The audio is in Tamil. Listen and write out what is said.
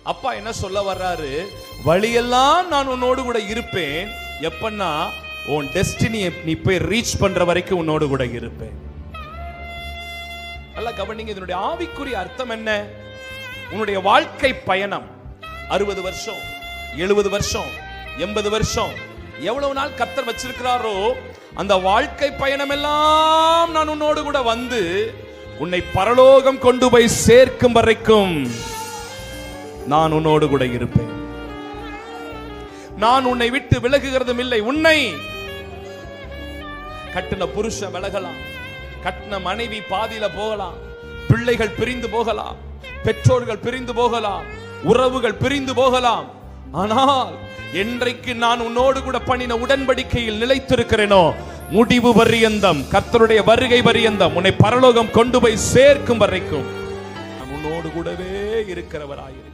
அப்பா என்ன சொல்ல வர்றாரு? வழியெல்லாம் நான் உன்னோடு கூட இருப்பேன். எப்பன்னா உன் டெஸ்டினியை நீ போய் ரீச் பண்ற வரைக்கும் உன்னோடு கூட இருப்பேன். நல்லா கவனிங்க, இதனுடைய ஆவிக்குரிய அர்த்தம் என்ன? உன்னுடைய வாழ்க்கை பயணம் 60 வருஷம், 70 வருஷம், 80 வருஷம், எவ்வளவு நாள் கர்த்தர் வச்சிருக்கிறாரோ அந்த வாழ்க்கை பயணம் எல்லாம் நான் உன்னோடு கூட வந்து உன்னை பரலோகம் கொண்டு போய் சேர்க்கும் வரைக்கும் நான் உன்னோடு கூட இருப்பேன். நான் உன்னை விட்டு விலகுகிறதும் இல்லை. உன்னை கட்டின புருஷன் விலகலாம், கட்டின மனைவி பாதியில போகலாம், பிள்ளைகள் பிரிந்து போகலாம், பெற்றோர்கள் பிரிந்து போகலாம், உறவுகள் பிரிந்து போகலாம். ஆனால் என்றைக்கு நான் உன்னோடு கூட பண்ணின உடன்படிக்கையில் நிலைத்திருக்கிறேனோ முடிவு பரியந்தம், கர்த்தருடைய வருகை பரியந்தம், உன்னை பரலோகம் கொண்டு போய் சேர்க்கும் வரைக்கும் நான் உன்னோடு கூடவே இருக்கிறவராயிருக்கிறேன்.